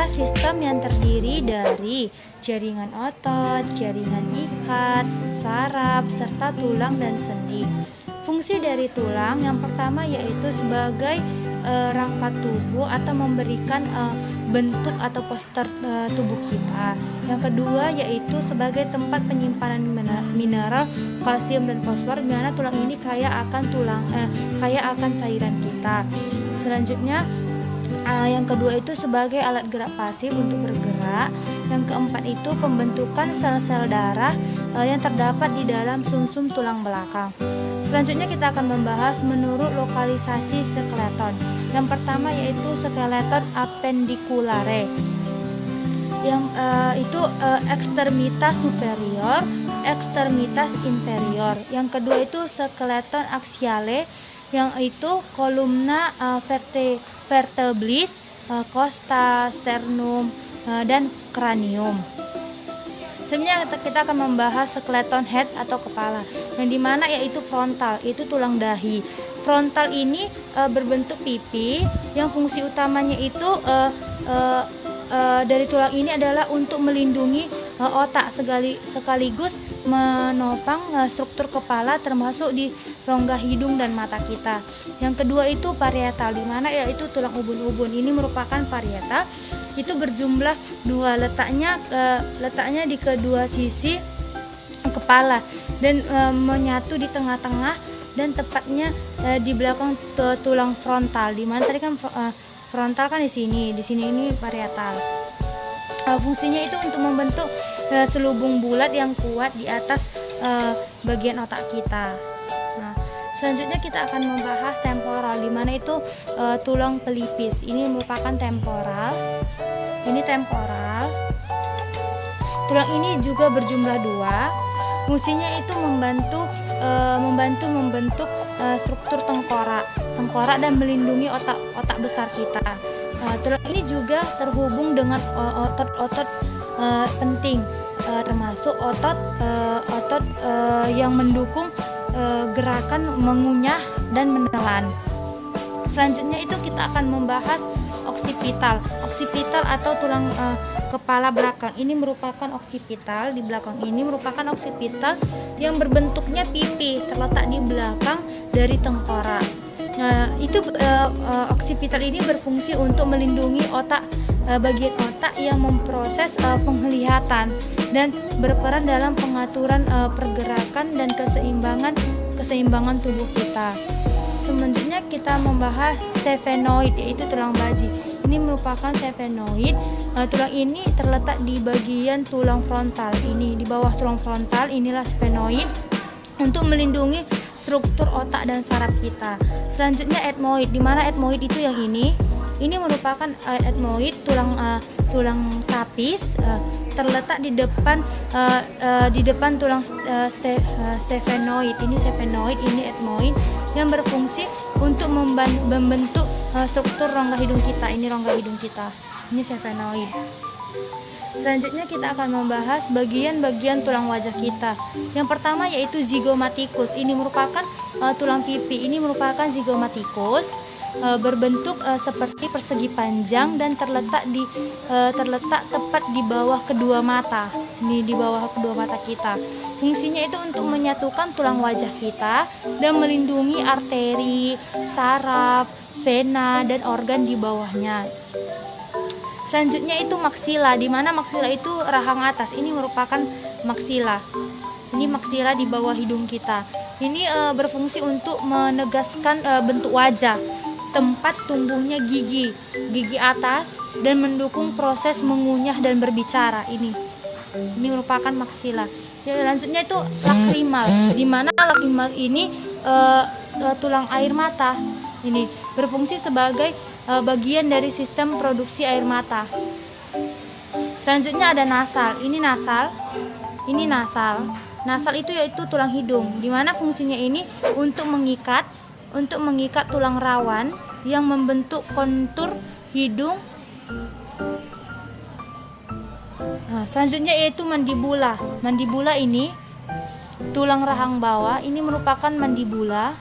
adalah sistem yang terdiri dari jaringan otot, jaringan ikat, saraf, serta tulang dan sendi. Fungsi dari tulang yang pertama yaitu sebagai rangka tubuh atau memberikan bentuk atau postur tubuh kita. Yang kedua yaitu sebagai tempat penyimpanan mineral, kalsium dan fosfor, di mana tulang ini kaya akan cairan kita. Selanjutnya yang kedua itu sebagai alat gerak pasif untuk bergerak. Yang keempat itu pembentukan sel-sel darah yang terdapat di dalam sumsum tulang belakang. Selanjutnya kita akan membahas menurut lokalisasi skeleton. Yang pertama yaitu skeleton appendiculare. Yang itu ekstremitas superior, ekstremitas inferior. Yang kedua itu skeleton axiale, yang itu kolumna vertebris, costa, sternum, dan cranium. Sebenarnya kita akan membahas skeleton head atau kepala, yang dimana yaitu frontal, itu tulang dahi. Frontal ini berbentuk pipi, yang fungsi utamanya itu dari tulang ini adalah untuk melindungi otak sekaligus menopang struktur kepala termasuk di rongga hidung dan mata kita. Yang kedua itu parietal, di mana yaitu tulang ubun-ubun. Ini merupakan parietal, itu berjumlah dua, letaknya di kedua sisi kepala dan menyatu di tengah-tengah dan tepatnya di belakang tulang frontal. Di mana tadi kan frontal kan di sini ini parietal. Fungsinya itu untuk membentuk selubung bulat yang kuat di atas bagian otak kita. Nah, selanjutnya kita akan membahas temporal, di mana itu tulang pelipis. Ini merupakan temporal. Ini temporal. Tulang ini juga berjumlah dua. Fungsinya itu membantu membentuk struktur tengkorak dan melindungi otak besar kita. Tulang ini juga terhubung dengan otot-otot penting, termasuk otot yang mendukung gerakan mengunyah dan menelan. Selanjutnya itu kita akan membahas oksipital. Oksipital atau tulang kepala belakang. Ini merupakan oksipital, di belakang ini merupakan oksipital yang berbentuknya pipi, terletak di belakang dari tengkorak. Nah, itu oksipital ini berfungsi untuk melindungi bagian otak yang memproses penglihatan dan berperan dalam pengaturan pergerakan dan keseimbangan tubuh kita. Selanjutnya kita membahas sphenoid, yaitu tulang baji. Ini merupakan sphenoid. Tulang ini terletak di bagian tulang frontal. Ini di bawah tulang frontal, inilah sphenoid untuk melindungi struktur otak dan saraf kita. Selanjutnya ethmoid, di mana ethmoid itu yang ini merupakan ethmoid, tulang tapis, terletak di depan tulang sphenoid. Ini sphenoid, ini ethmoid yang berfungsi untuk membentuk struktur rongga hidung kita. Ini rongga hidung kita. Ini sphenoid. Selanjutnya kita akan membahas bagian-bagian tulang wajah kita. Yang pertama yaitu zygomatikus. Ini merupakan tulang pipi. Ini merupakan zygomatikus, berbentuk seperti persegi panjang dan terletak tepat di bawah kedua mata. Ini di bawah kedua mata kita. Fungsinya itu untuk menyatukan tulang wajah kita dan melindungi arteri, saraf, vena dan organ di bawahnya. Selanjutnya itu maksila, di mana maksila itu rahang atas. Ini merupakan maksila. Ini maksila di bawah hidung kita. Ini berfungsi untuk menegaskan bentuk wajah, tempat tumbuhnya gigi atas dan mendukung proses mengunyah dan berbicara. Ini merupakan maksila. Selanjutnya itu lakrimal, di mana lakrimal ini tulang air mata. Ini berfungsi sebagai bagian dari sistem produksi air mata. Selanjutnya ada nasal. Ini nasal. Nasal itu yaitu tulang hidung, di mana fungsinya ini untuk mengikat tulang rawan yang membentuk kontur hidung. Nah, selanjutnya yaitu mandibula. Mandibula ini tulang rahang bawah. Ini merupakan mandibula.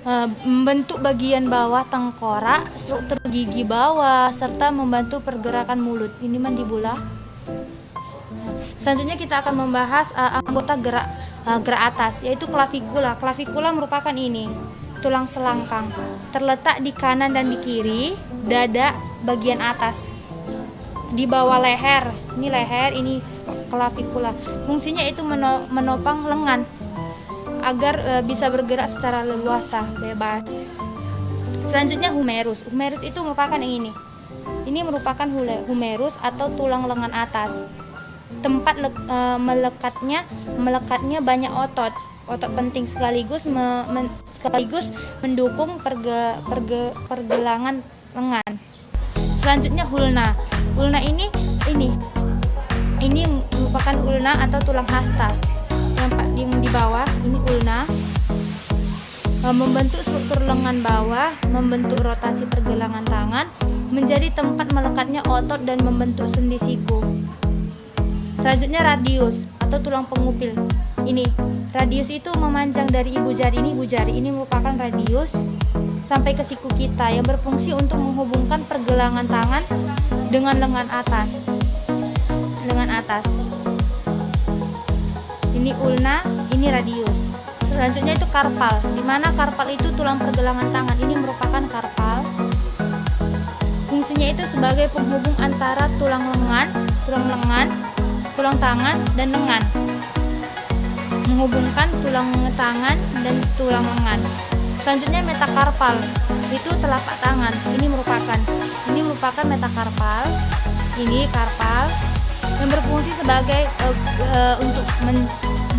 membentuk bagian bawah tengkorak, struktur gigi bawah, serta membantu pergerakan mulut. Ini mandibula. Selanjutnya kita akan membahas anggota gerak atas, yaitu klavikula. Klavikula merupakan ini, tulang selangkang, terletak di kanan dan di kiri dada bagian atas, di bawah leher. Ini leher, ini klavikula. Fungsinya itu menopang lengan agar bisa bergerak secara leluasa, bebas. Selanjutnya humerus. Humerus itu merupakan yang ini. Ini merupakan humerus atau tulang lengan atas. Tempat melekatnya banyak otot penting sekaligus mendukung pergelangan lengan. Selanjutnya ulna. Ulna ini merupakan ulna atau tulang hasta. Yang di bawah ini ulna, membentuk struktur lengan bawah, membentuk rotasi pergelangan tangan, menjadi tempat melekatnya otot dan membentuk sendi siku. Selanjutnya radius atau tulang pengupil. Ini radius itu memanjang dari ibu jari ini merupakan radius sampai ke siku kita, yang berfungsi untuk menghubungkan pergelangan tangan dengan lengan atas. Ini ulna, ini radius. Selanjutnya itu karpal, di mana karpal itu tulang pergelangan tangan. Ini merupakan karpal. Fungsinya itu sebagai penghubung antara tulang tangan dan lengan, menghubungkan tulang tangan dan tulang lengan. Selanjutnya metakarpal, itu telapak tangan. Ini merupakan metakarpal. Ini karpal yang berfungsi sebagai untuk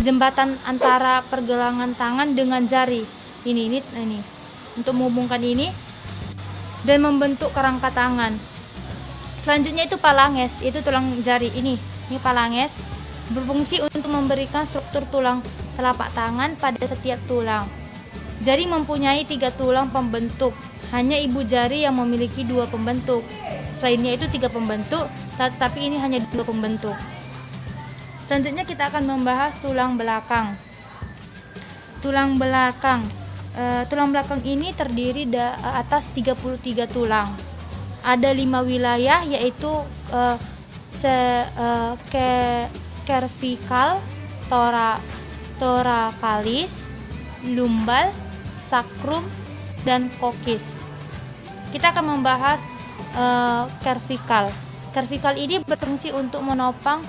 jembatan antara pergelangan tangan dengan jari. Ini untuk menghubungkan ini dan membentuk kerangka tangan. Selanjutnya itu phalanges, itu tulang jari. Ini phalanges berfungsi untuk memberikan struktur tulang telapak tangan pada setiap tulang. Jari mempunyai 3 tulang pembentuk. Hanya ibu jari yang memiliki 2 pembentuk. Selainnya itu 3 pembentuk, tetapi ini hanya 2 pembentuk. Selanjutnya kita akan membahas tulang belakang. Tulang belakang ini terdiri atas 33 tulang. Ada 5 wilayah, yaitu cervical, thoracalis, lumbal, sacrum, dan coccyx. Kita akan membahas cervical. Cervical ini berfungsi untuk menopang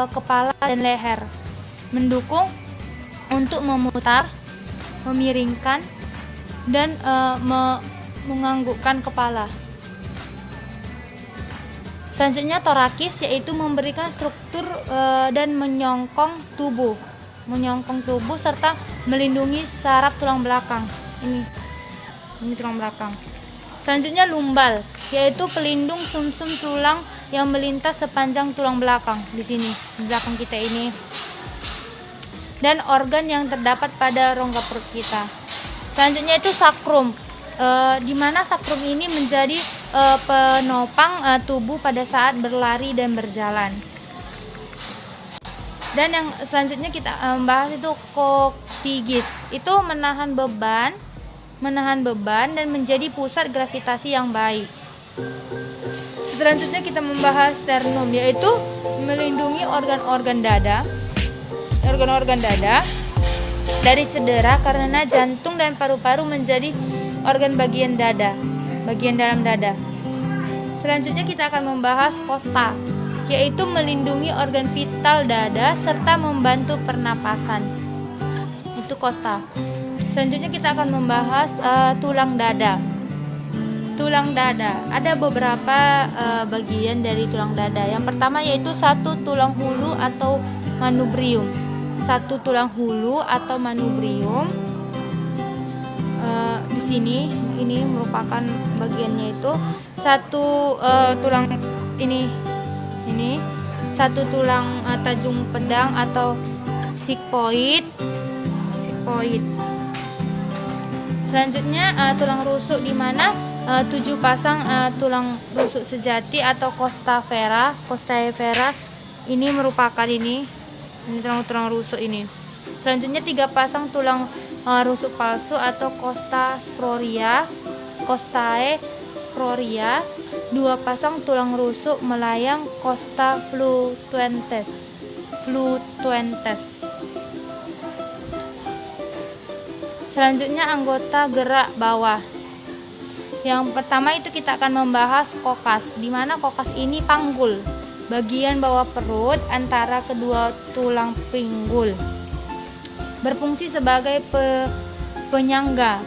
kepala dan leher, mendukung untuk memutar, memiringkan, dan menganggukkan kepala. Selanjutnya thoracis, yaitu memberikan struktur dan menyongkong tubuh serta melindungi saraf tulang belakang. Ini tulang belakang. Selanjutnya lumbal, yaitu pelindung sumsum tulang yang melintas sepanjang tulang belakang di sini, di belakang kita ini. Dan organ yang terdapat pada rongga perut kita. Selanjutnya itu sakrum, di mana sakrum ini menjadi penopang tubuh pada saat berlari dan berjalan. Dan yang selanjutnya kita membahas itu coccyx, itu menahan beban dan menjadi pusat gravitasi yang baik. Selanjutnya kita membahas sternum, yaitu melindungi organ-organ dada dari cedera, karena jantung dan paru-paru menjadi organ bagian dalam dada. Selanjutnya kita akan membahas costa, yaitu melindungi organ vital dada serta membantu pernapasan. Itu costa. Selanjutnya kita akan membahas tulang dada. Tulang dada, ada beberapa bagian dari tulang dada. Yang pertama yaitu satu tulang hulu atau manubrium. Di sini ini merupakan bagiannya itu satu tulang ini satu tulang tajung pedang atau sigmoid. Selanjutnya tulang rusuk, di mana 7 pasang tulang rusuk sejati atau costa vera ini merupakan ini tulang rusuk ini. Selanjutnya 3 pasang tulang rusuk palsu atau costae sproria, 2 pasang tulang rusuk melayang costa flutuentes. Selanjutnya anggota gerak bawah. Yang pertama itu kita akan membahas kokas, di mana kokas ini panggul, bagian bawah perut antara kedua tulang pinggul. Berfungsi sebagai penyangga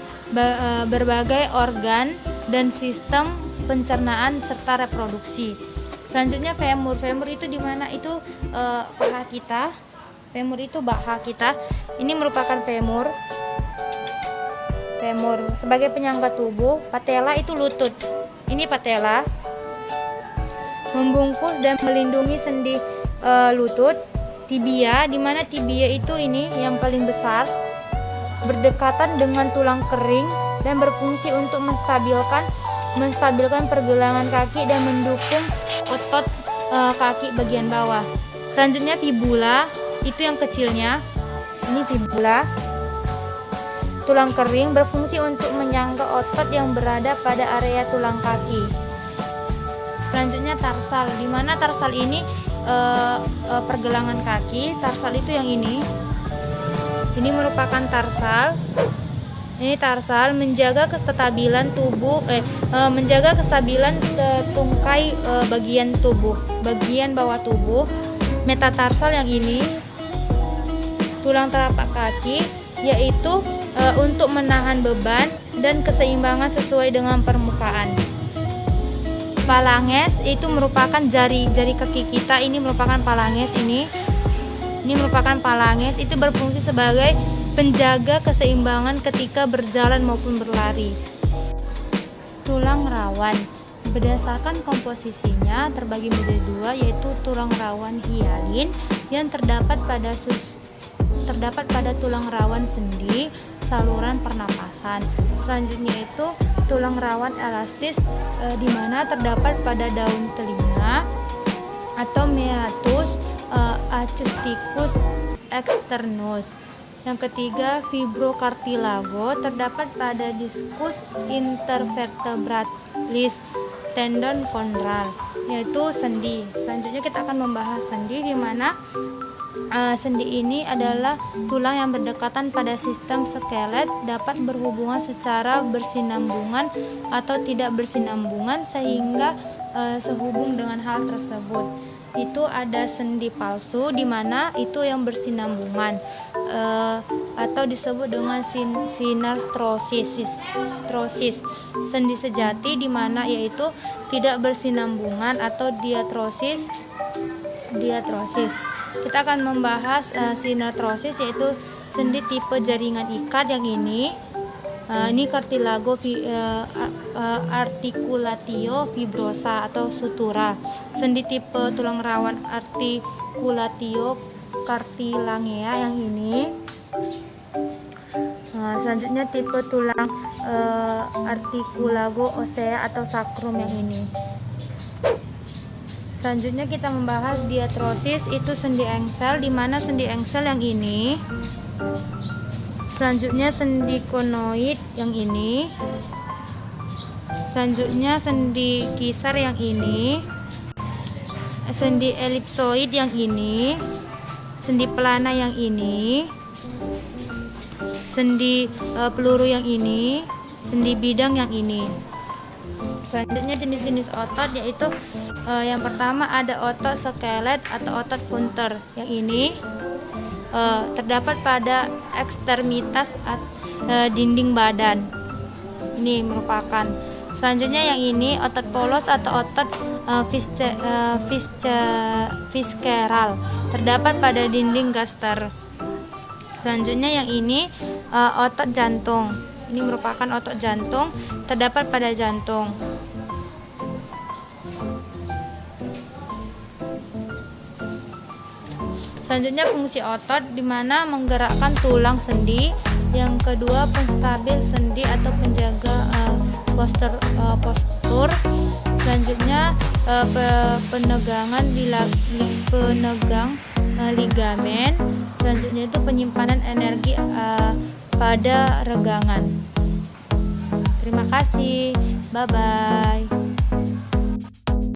berbagai organ dan sistem pencernaan serta reproduksi. Selanjutnya femur. Femur itu di mana itu paha kita. Femur itu paha kita. Ini merupakan femur. Femur sebagai penyangga tubuh. Patella itu lutut. Ini patella. Membungkus dan melindungi sendi lutut. Tibia, di mana tibia itu ini yang paling besar, berdekatan dengan tulang kering dan berfungsi untuk menstabilkan pergelangan kaki dan mendukung otot kaki bagian bawah. Selanjutnya fibula, itu yang kecilnya. Ini fibula. Tulang kering berfungsi untuk menyangga otot yang berada pada area tulang kaki. Selanjutnya tarsal, di mana tarsal ini pergelangan kaki. Tarsal itu yang ini. Ini merupakan tarsal. Ini tarsal menjaga kestabilan tubuh, menjaga kestabilan tungkai bagian tubuh, bagian bawah tubuh. Metatarsal yang ini, tulang telapak kaki, yaitu untuk menahan beban dan keseimbangan sesuai dengan permukaan. Phalanges itu merupakan jari kaki kita. Ini merupakan phalanges. Ini merupakan phalanges, itu berfungsi sebagai penjaga keseimbangan ketika berjalan maupun berlari. Tulang rawan berdasarkan komposisinya terbagi menjadi 2, yaitu tulang rawan hialin yang terdapat pada tulang rawan sendi saluran pernapasan. Selanjutnya itu tulang rawan elastis, di mana terdapat pada daun telinga atau meatus acousticus externus. Yang ketiga, fibrocartilago terdapat pada diskus intervertebralis tendon kondral, yaitu sendi. Selanjutnya kita akan membahas sendi, di mana sendi ini adalah tulang yang berdekatan pada sistem skelet, dapat berhubungan secara bersinambungan atau tidak bersinambungan sehingga sehubung dengan hal tersebut. Itu ada sendi palsu, di mana itu yang bersinambungan atau disebut dengan sinartrosis. Sendi sejati, di mana yaitu tidak bersinambungan atau diatrosis. Kita akan membahas sinartrosis, yaitu sendi tipe jaringan ikat yang ini. Ini cartilago articulatio fibrosa atau sutura. Sendi tipe tulang rawan articulatio cartilagea yang ini. Selanjutnya tipe tulang articulago ossea atau sacrum yang ini. Selanjutnya kita membahas diatrosis, itu sendi engsel, di mana sendi engsel yang ini. Selanjutnya sendi konoid yang ini. Selanjutnya sendi kisar yang ini. Sendi elipsoid yang ini. Sendi pelana yang ini. Sendi peluru yang ini. Sendi bidang yang ini. Selanjutnya jenis-jenis otot, yaitu yang pertama ada otot skelet atau otot punter yang ini. Terdapat pada ekstremitas dinding badan. Ini merupakan. Selanjutnya yang ini otot polos atau otot visceral, terdapat pada dinding gaster. Selanjutnya yang ini otot jantung. Ini merupakan otot jantung, terdapat pada jantung. Selanjutnya fungsi otot, di mana menggerakkan tulang sendi. Yang kedua, penstabil sendi atau penjaga postur. Selanjutnya penegangan ligamen. Selanjutnya itu penyimpanan energi pada regangan. Terima kasih. Bye bye.